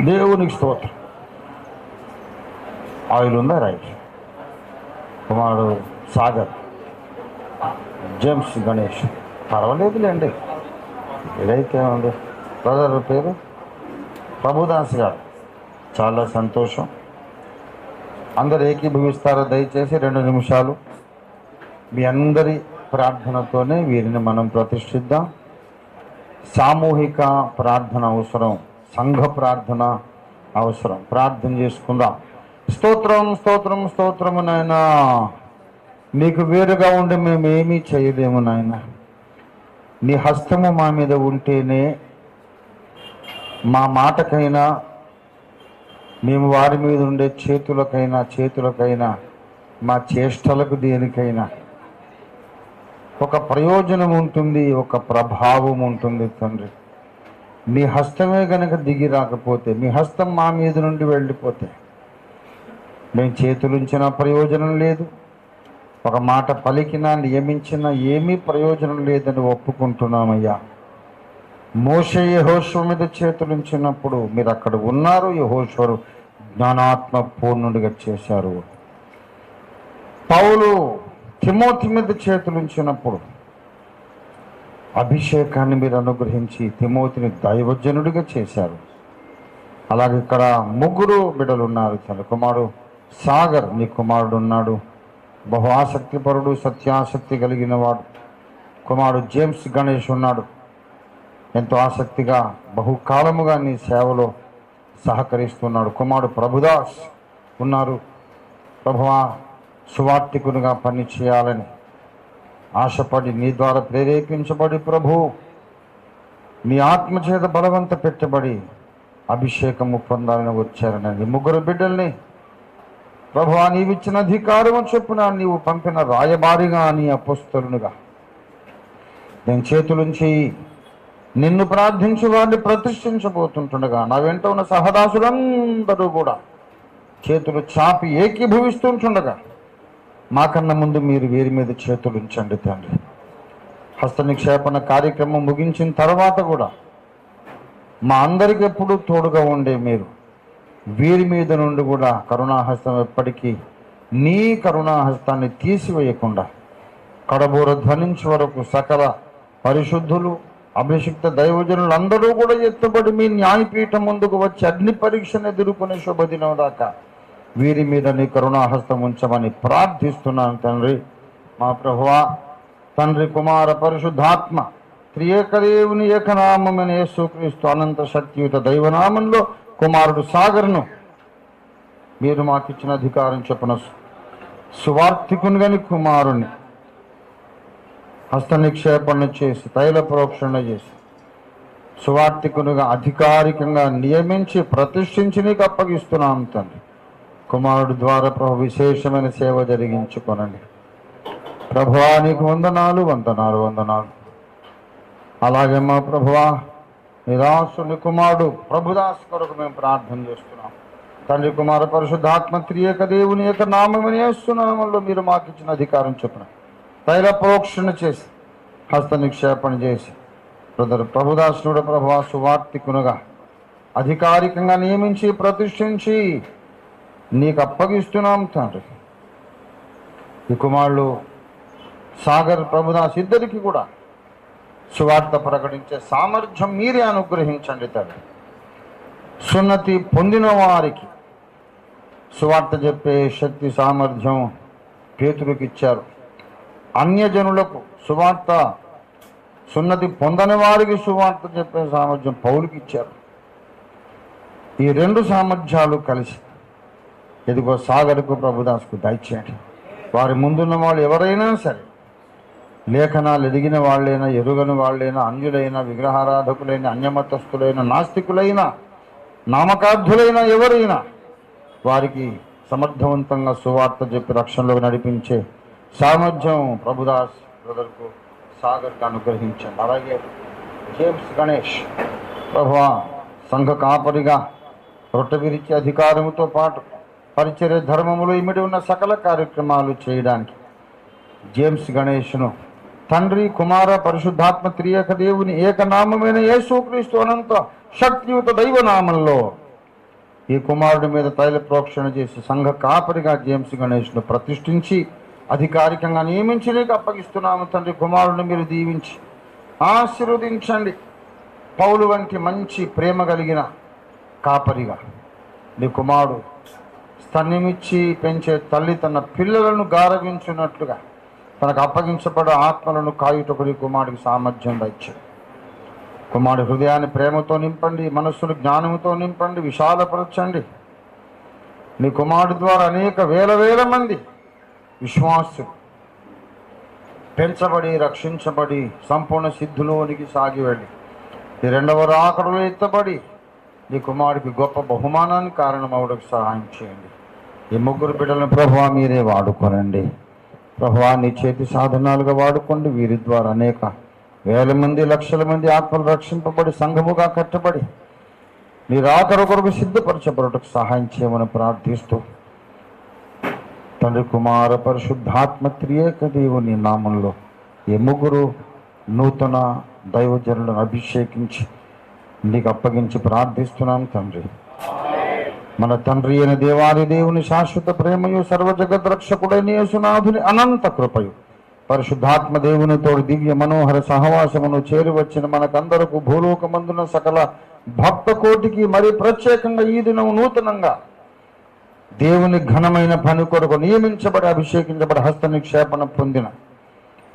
దేవునికి స్తోత్రం. ఆయిల్ ఉందా? రైట్. కుమారుడు సాగర్, జేమ్స్ గణేష్, పర్వాలేదులేండి, ఏదైతే ఉంది. బ్రదర్ పేరు ప్రభుదాస్ గారు. చాలా సంతోషం. అందరు ఏకీభవిస్తారో దయచేసి 2 నిమిషాలు మీ అందరి ప్రార్థనతోనే వీరిని మనం ప్రతిష్ఠిద్దాం. సామూహిక ప్రార్థన అవసరం, సంఘ ప్రార్థన అవసరం. ప్రార్థన చేసుకుందాం. స్తోత్రం స్తోత్రం స్తోత్రము నాయనా, నీకు వేరుగా ఉండి మేమేమీ చేయలేము నాయన. నీ హస్తము మా మీద ఉంటేనే మా మాటకైనా, మేము వారి మీద ఉండే చేతులకైనా మా చేష్టలకు దేనికైనా ఒక ప్రయోజనం ఉంటుంది, ఒక ప్రభావం ఉంటుంది తండ్రి. నీ హస్తమే గనక దిగి రాకపోతే, మీ హస్తం మా మీద నుండి వెళ్ళిపోతే మేము చేతులుంచిన ప్రయోజనం లేదు, ఒక మాట పలికినా నియమించినా ఏమీ ప్రయోజనం లేదని ఒప్పుకుంటున్నామయ్యా. మోషే యెహోషువ మీద చేతులుంచినప్పుడు మీరు అక్కడ ఉన్నారు. యెహోషువను జ్ఞానాత్మ పూర్ణుడిగా చేశారు. పౌలు తిమోతి మీద చేతులుంచినప్పుడు అభిషేకాన్ని మీరు అనుగ్రహించి తిమోతిని దైవజనుడిగా చేశారు. అలాగే ఇక్కడ 3 బిడ్డలు ఉన్నారు. తన కుమారుడు సాగర్, నీ కుమారుడు ఉన్నాడు, బహు ఆసక్తిపరుడు, సత్యాసక్తి కలిగిన వాడు. కుమారుడు జేమ్స్ గణేష్ ఉన్నాడు, ఎంతో ఆసక్తిగా బహుకాలముగా నీ సేవలో సహకరిస్తున్నాడు. కుమారుడు ప్రభుదాస్ ఉన్నారు. ప్రభువా, సువార్తికునిగా పని చేయాలని ఆశపడి నీ ద్వారా ప్రేరేపించబడి ప్రభు నీ ఆత్మచేత బలవంత పెట్టబడి అభిషేకము పొందాలని వచ్చారని 3 బిడ్డల్ని ప్రభువా నీవిచ్చిన అధికారము చొప్పున నీవు పంపిన రాయబారిగా, నీ అపోస్తలునిగా నేను చేతులుంచి నిన్ను ప్రార్థించు వారిని ప్రతిష్ఠించబోతుంటుండగా నా వెంట ఉన్న సహదాసులందరూ కూడా చేతులు చాపి ఏకీభవిస్తుంటుండగా మాకన్నా ముందు మీరు వీరి మీద చేతులు ఉంచండి తండ్రి. హస్త నిక్షేపణ కార్యక్రమం ముగించిన తర్వాత కూడా మా అందరికి ఎప్పుడూ తోడుగా ఉండే మీరు వీరి మీద నుండి కూడా కరుణాహస్తం ఎప్పటికీ నీ కరుణాహస్తాన్ని తీసివేయకుండా కడబోర ధ్వనించే వరకు సకల పరిశుద్ధులు, అభిషిక్త దైవజనులు అందరూ కూడా ఎత్తుబడి మీ న్యాయపీఠం ముందుకు వచ్చి అగ్ని పరీక్షను ఎదుర్కొనే శుభదినం దాకా వీరి మీద నీ కరుణాహస్తం ఉంచమని ప్రార్థిస్తున్నాను తండ్రి. మా ప్రభువా, తండ్రి, కుమార, పరిశుద్ధాత్మ త్రియేకదేవుని ఏకనామమైన యేసుక్రీస్తు అనంత శక్తియుత దైవనామంలో కుమారుడు సాగర్ను మీరు మాకిచ్చిన అధికారం చొప్పున సువార్తికుని గని కుమారుని హస్త నిక్షేపణ చేసి తైల ప్రోక్షణ చేసి సువార్తికునిగా అధికారికంగా నియమించి ప్రతిష్ఠించి నీకు అప్పగిస్తున్నాం తండ్రి. కుమారుడు ద్వారా ప్రభు విశేషమైన సేవ జరిగించుకొనండి. ప్రభువా నీకు వందనాలు వందనాలు వందనాలు. అలాగే మా ప్రభువా నిరాశుని కుమారుడు ప్రభుదాస్ కొరకు మేము ప్రార్థన చేస్తున్నాం తండ్రి. కుమార పరిశుద్ధాత్మ త్రియేక దేవుని యొక్క నామమని యేసునామములో మీరు మాకు ఇచ్చిన అధికారం చొప్పున తైల ప్రోక్షణ చేసి హస్త నిక్షేపణ చేసి బ్రదర్ ప్రభుదాసునుడు ప్రభువా సువార్తికునుగా అధికారికంగా నియమించి ప్రతిష్ఠించి నీకు అప్పగిస్తున్నాం తండ్రి. ఈ కుమారులు సాగర్, ప్రభుదాస్ ఇద్దరికి కూడా సువార్త ప్రకటించే సామర్థ్యం మీరే అనుగ్రహించండి తండ్రి. సున్నతి పొందిన వారికి సువార్త చెప్పే శక్తి సామర్థ్యం పేతురుకి ఇచ్చారు. అన్యజనులకు సువార్త, సున్నతి పొందని వారికి సువార్త చెప్పే సామర్థ్యం పౌలుకి ఇచ్చారు. ఈ 2 సామర్థ్యాలు కలిసి ఎదుగో సాగర్కు, ప్రభుదాస్కు దయచేయండి. వారి ముందున్న వాళ్ళు ఎవరైనా సరే, లేఖనాలు ఎదిగిన వాళ్ళైనా, ఎరుగని వాళ్ళైనా, అన్యులైనా, విగ్రహారాధకులైన, అన్యమతస్థులైన, నాస్తికులైన, నామకార్థులైన ఎవరైనా వారికి సమర్థవంతంగా సువార్త చెప్పి రక్షణలోకి నడిపించే సామర్థ్యం ప్రభుదాస్ బ్రదర్కు, సాగర్కు అనుగ్రహించండి. అలాగే జేమ్స్ గణేష్ ప్రభువా సంఘ కాపరిగా రొట్టె విరిచే అధికారముతో పాటు పరిచర్య ధర్మములు ఇమిడి ఉన్న సకల కార్యక్రమాలు చేయడానికి జేమ్స్ గణేష్ను తండ్రి, కుమార, పరిశుద్ధాత్మ త్రియేక దేవుని ఏకనామమైన యేసుక్రీస్తు అనంత శక్తియుత దైవనామంలో ఈ కుమారుడి మీద తైల ప్రోక్షణ చేసి సంఘ కాపరిగా జేమ్స్ గణేష్ను ప్రతిష్ఠించి అధికారికంగా నియమించి నీకు అప్పగిస్తున్నాము తండ్రి. కుమారుడిని మీరు దీవించి ఆశీర్వదించండి. పౌలు వంటి మంచి ప్రేమ కలిగిన కాపరిగా నీ కుమారుడు స్తన్యమిచ్చి పెంచే తల్లి తన పిల్లలను గారవించున్నట్లుగా తనకు అప్పగించబడే ఆత్మలను కాయుటకు నీ కుమారుడికి సామర్థ్యం దయచేయండి. కుమారుడి హృదయాన్ని ప్రేమతో నింపండి, మనస్సును జ్ఞానంతో నింపండి, విశాలపరచండి. నీ కుమారుడి ద్వారా అనేక వేల మంది విశ్వాసులు పెంచబడి రక్షించబడి సంపూర్ణ సిద్ధులోనికి సాగి వెళ్ళి ఈ రెండవ రాకడలో ఎత్తబడి నీ కుమారుడికి గొప్ప బహుమానానికి కారణమవుటకు సహాయం చేయండి. ఈ ముగ్గురు బిడ్డలను ప్రభువా మీరే వాడుకోనండి. ప్రభువా నీ చేతి సాధనాలుగా వాడుకోండి. వీరి ద్వారా అనేక వేల మంది లక్షల మంది ఆత్మలు రక్షింపబడి సంఘముగా కట్టబడి నీ రాకడ కొరకు సిద్ధపరచబడటకు సహాయం చేయమని ప్రార్థిస్తూ తండ్రి కుమార పరిశుద్ధాత్మ త్రియేక దేవుని నామంలో ఈ ముగ్గురు నూతన దైవజనులను అభిషేకించి నీకు అప్పగించి ప్రార్థిస్తున్నాం తండ్రి. మన తండ్రి అయిన దేవాది దేవుని శాశ్వత ప్రేమయు సర్వజగత్ రక్షకుడైన యేసునాథుని అనంత కృపయు పరిశుద్ధాత్మ దేవునితో దివ్య మనోహర సహవాసమును చేరువచ్చిన మనకందరకు భూలోకమందున సకల భక్త కోటికి మరి ప్రత్యేకంగా ఈ దినం నూతనంగా దేవుని ఘనమైన పని కొరకు నియమించబడి అభిషేకించబడి హస్త నిక్షేపణ పొందిన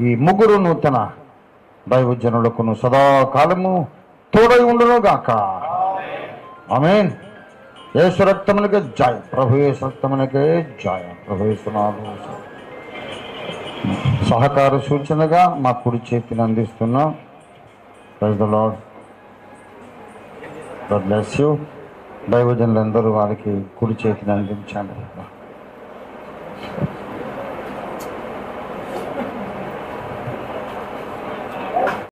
ఈ ముగ్గురు నూతన దైవజనులకును సదాకాలము తోడై ఉండును గాక. ఆమేన్. యేసు రక్తమునకే జయ. ప్రభు యేసు రక్తమునకే జయ. ప్రభు యేసునాథు సహకార సూచనగా మా కుడి చేతిని అందిస్తున్నాం. Praise the lord. God bless you. దైవజనులందరూ వారికి కుడి చేతిని అందించండి.